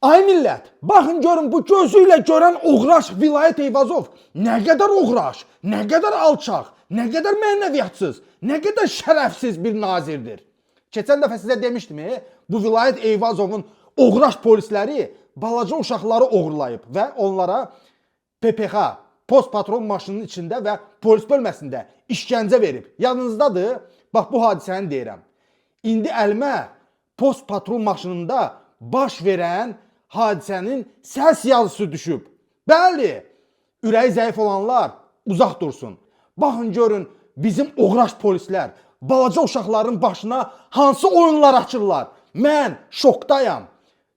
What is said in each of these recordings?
Ay millət, baxın görün bu gözü ilə görən Oğraş Vilayət Eyvazov nə qədər oğraş, nə qədər alçaq, nə qədər mənəviyyatsız, nə qədər şərəfsiz bir nazirdir. Keçən dəfə sizə demişdim, bu Vilayət Eyvazovun Oğraş polisləri balaca uşaqları oğurlayıb və onlara PPX, post patrol maşınının içində və polis bölməsində işgəncə verib. Yadınızdadır? Bax bu hadisəni deyirəm. İndi əlimə post patrol maşınında baş verən hadisənin səs yazısı düşüb. Bəli, ürəyi zəif olanlar uzaq dursun. Baxın görün bizim Oğraş polislər balaca uşaqların başına hansı oyunlar açırlar. Mən şokdayam.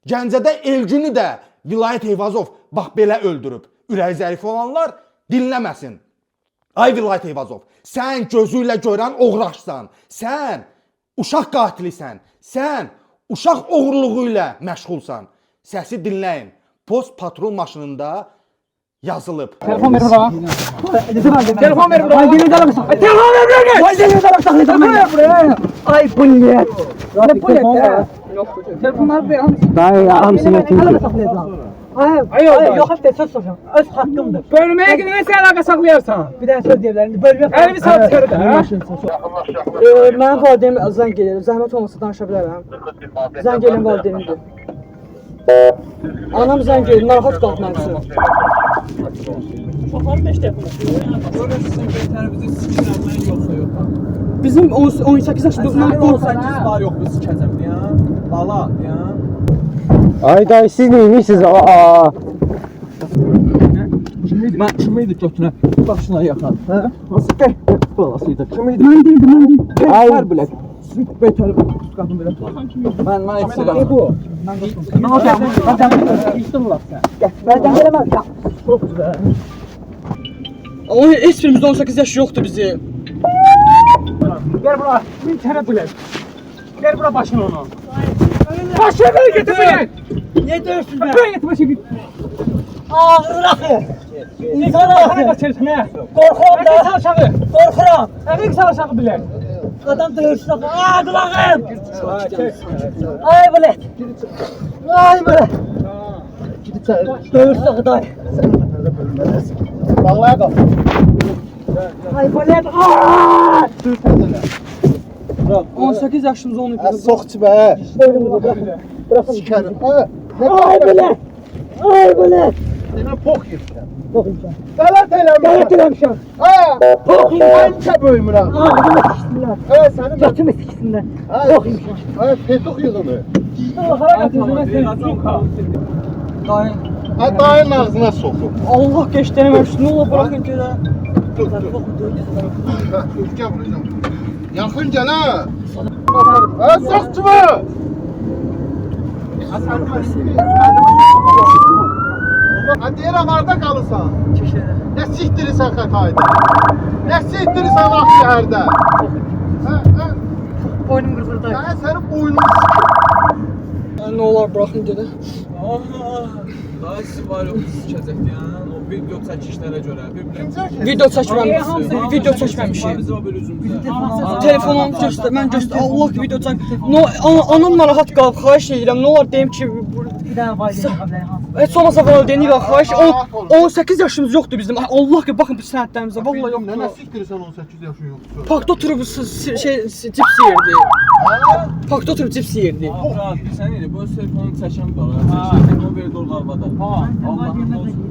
Gəncədə Elgünü də Vilayət Eyvazov bax belə öldürüb. Ürəyi zəif olanlar dinləməsin. Ay Vilayət Eyvazov, sən gözü ilə görən oğraşsan, sən uşaq qatilisən, sən uşaq oğurluğu ilə məşğulsan. Səsi dinləyin. Post patrol maşınında yazılıb. Telefon ver bura. Telefon ver bura. Ay gelin dalak sak. Telefon ver bura. Ay gelin dalak sak. Telefon ver bura. Ay bulyet. Ne bulyet? Telefonları ver. Dayı ya hamsını atayım. Ay yok hafta söz soracağım. Öz hakkımdır. Bölmeye gidene sen alaka saklayarsan. Bir daha söz diyebilirim. Bölmeye elimi sağ çıkarı da. Mənim valideynim zəng gelir. Zəhmət olmasa danışa bilərəm. Zəng gelin valideynimdir. Anam zəng gelir. Narahat qalıb mənim üçün. Çoxları 5 dəfə. Görün sizin betərinizin sikirənməyin yoxsa yox. Bizim 18 yaşımızdan 18 var yox bu sikəcəm ya. Bala ya. Ay dayı siz neymişsiniz? Aa. Kimiydi götünə? Başına yaxan. Hə? Nasıl gəl? Balasıydı. Kimiydi? Mən değildim. Ay bilək. Sizin betəri qadın belə. Mən istəyirəm. Bu. Mən hocam. İstəyirəm sən. Mən gəlməm. Çox güzel. O heç birimizdə 18 yaş yoxdur bizi. Gel bura. Bir tane bilək. Gel bura başına onu. Başına böyle getir bilək. Ne diyorsun be? Böyle getir başına git. Ağır rakı. İnsan rakı kaçırsın he. Korkuram da. Korkuram. Emek savaşağı bilək. Adam dövüşsün. Aaa kulağım. Ay bilet. Ay bilet. Dövüşsün gıday. Bağlaya qal. Ay bilet. Aaa. 18 yaşımız onu yapıyoruz. Soxçu be. Bırakın. Sikerim. Ay bilet. Ay bilet. Demə pox yirsən. Çok imkan. Qələt eləmişsən. Gayet eləmişəm. Pox yirsən. Mən bölmürəm. Ağzımı siksinlər. Sənin Götümü siksinlər. Çok imkan. petuq yığını. Dayı. Dayın ağzına soxub. Allah geç denememiş. Ne olur bırakın ki de. Dur. Gel buraya. Yaxın gəl ha. Soxçu mu? Deyirəm, harada qalırsan? Çeşede. Nə sikdirirsən Xətayda? Nə sikdirirsən Ağşəhərdə? Boynum kırılır dayı. Mən sənin boynunu sikir. Ne olur bırakın dedi. Daha siz var yox sikəcəkdi ya. O video çəkişlərə görə. Video çəkməmişik. Video çəkməmişik. Biz o bir üzümüzə. Telefonumu göstər, mən göstər. Allah ki video çək. No, anam narahat qalıb, xahiş edirəm. Nə olar deyim ki, bir dənə valideyn. Heç olmasa valideyni var, xahiş. 18 yaşımız yoxdur bizim. Allah ki baxın bu sənədlərimizə. Vallahi yoxdur. Nə sikdirirsən 18 yaşın yoxdur? Parkda oturub cips yeyirdi. Parkda oturub cips yeyirdi. Rahat bir sən elə bu telefonu çəkən var. Çəkən telefon verdi orada arvada. Allah'ın olsun.